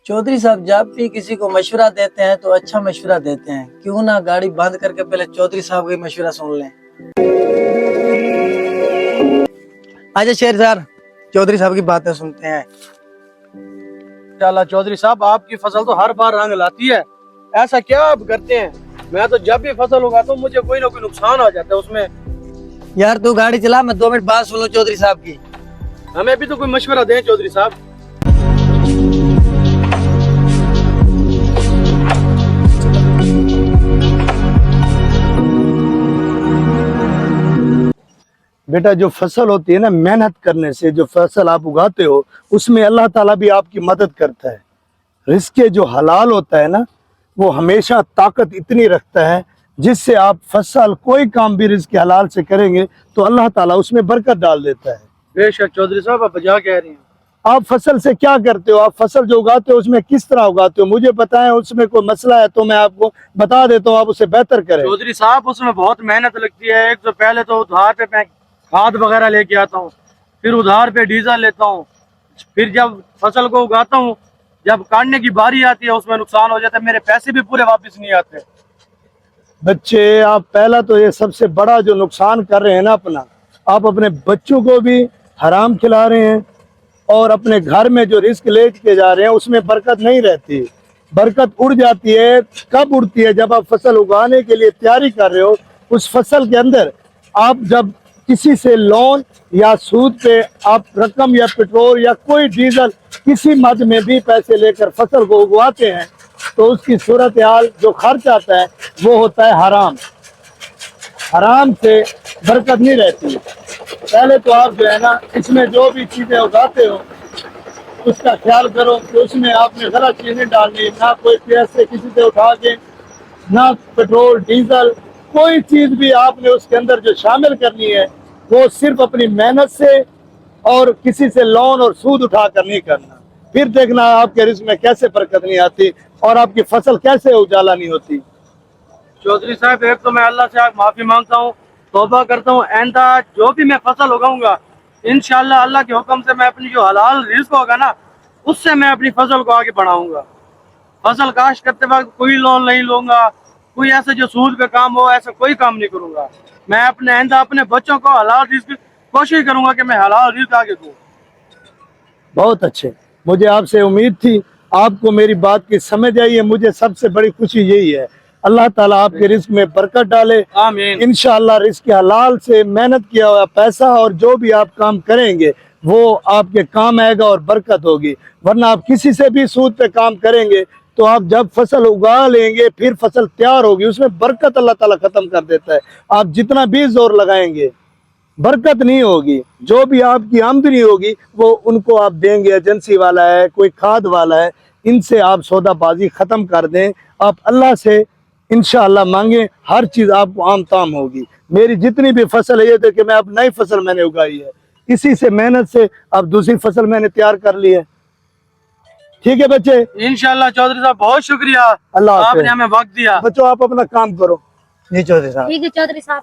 चौधरी साहब जब भी किसी को मशवरा देते हैं तो अच्छा मशवरा देते हैं, क्यों ना गाड़ी बंद करके पहले चौधरी साहब का मशवरा सुन लें। आजा शेर सर, चौधरी साहब की बातें सुनते हैं। इंशाल्लाह चौधरी साहब, आपकी फसल तो हर बार रंग लाती है, ऐसा क्या आप करते हैं? मैं तो जब भी फसल उगाता हूँ मुझे कोई ना कोई नुकसान आ जाता है उसमें। यार तू गाड़ी चला, मैं 2 मिनट बात सुन लूं चौधरी साहब की। हमें भी तो कोई मशवरा दें चौधरी साहब। बेटा, जो फसल होती है ना, मेहनत करने से जो फसल आप उगाते हो उसमें अल्लाह ताला भी आपकी मदद करता है। रिस्क जो हलाल होता है ना, वो हमेशा ताकत इतनी रखता है जिससे आप फसल कोई काम भी रिस्क हलाल से करेंगे तो अल्लाह ताला उसमें बरकत डाल देता है। बेशक चौधरी साहब, आप बजा कह रही हैं। आप फसल से क्या करते हो? आप फसल जो उगाते हो उसमें किस तरह उगाते हो मुझे बताएं। उसमें कोई मसला है तो मैं आपको बता देता हूँ, आप उसे बेहतर करें। चौधरी साहब, उसमें बहुत मेहनत लगती है। एक तो पहले तो उधार पे मैं खाद वगैरह लेके आता हूँ, फिर उधार पे डीजल लेता हूँ, फिर जब फसल को उगाता हूँ, जब काटने की बारी आती है उसमें नुकसान हो जाता है, मेरे पैसे भी पूरे वापस नहीं आते। बच्चे, आप पहला तो ये सबसे बड़ा जो नुकसान कर रहे हैं ना अपना, आप अपने बच्चों को भी हराम खिला रहे हैं और अपने घर में जो रिस्क लेके जा रहे हैं उसमें बरकत नहीं रहती। बरकत उड़ जाती है। कब उड़ती है? जब आप फसल उगाने के लिए तैयारी कर रहे हो, उस फसल के अंदर आप जब किसी से लोन या सूद पे आप रकम या पेट्रोल या कोई डीजल किसी मद में भी पैसे लेकर फसल को उगवाते हैं तो उसकी सूरत हाल जो खर्च आता है वो होता है हराम। हराम से बरकत नहीं रहती। पहले तो आप जो है ना, इसमें जो भी चीजें उगाते हो उसका ख्याल करो कि उसमें आपने गलत चीजें डालनी, ना कोई पैसे किसी से उठा के, ना पेट्रोल डीजल, कोई चीज भी आपने उसके अंदर जो शामिल करनी है वो सिर्फ अपनी मेहनत से और किसी से लोन और सूद उठा कर नहीं करना। फिर देखना आपके रिस्क में कैसे बरकत नहीं आती और आपकी फसल कैसे उजाला नहीं होती। चौधरी साहब, एक तो मैं अल्लाह से माफी मांगता हूँ, तौबा करता हूँ, आइंदा जो भी मैं फसल उगाऊंगा इंशाल्लाह अल्लाह के हुक्म से मैं अपनी जो हलाल रिस्क होगा ना उससे मैं अपनी फसल को आगे बढ़ाऊंगा। फसल काश्त करते वक्त कोई लोन नहीं लूंगा, कोई ऐसा जो सूद पे काम हो ऐसा कोई काम नहीं करूंगा। मैं अपने आइंदा अपने बच्चों को हलाल रिस्क कोशिश करूंगा कि मैं हलाल रिस्क आगे दूं। बहुत अच्छे, मुझे आपसे उम्मीद थी, आपको मेरी बात की समझ आई है। मुझे सबसे बड़ी खुशी यही है। अल्लाह ताला आपके रिस्क में बरकत डाले, आमीन। इंशाअल्लाह रिस्क हलाल से मेहनत किया हुआ पैसा और जो भी आप काम करेंगे वो आपके काम आएगा और बरकत होगी। वरना आप किसी से भी सूद पे काम करेंगे तो आप जब फसल उगा लेंगे फिर फसल तैयार होगी उसमें बरकत अल्लाह ताला खत्म कर देता है। आप जितना भी जोर लगाएंगे बरकत नहीं होगी। जो भी आपकी आमदनी होगी वो उनको आप देंगे, एजेंसी वाला है, कोई खाद वाला है, इनसे आप सौदाबाजी खत्म कर दें। आप अल्लाह से इंशाअल्लाह मांगे, हर चीज आपको आम ताम होगी। मेरी जितनी भी फसल है, ये देखिए मैं अब नई फसल मैंने उगाई है, इसी से मेहनत से अब दूसरी फसल मैंने तैयार कर ली है। ठीक है बच्चे, इंशाअल्लाह। चौधरी साहब बहुत शुक्रिया, अल्लाह आपने हमें वक्त दिया। बच्चों आप अपना काम करो। जी चौधरी साहब। ठीक है चौधरी साहब।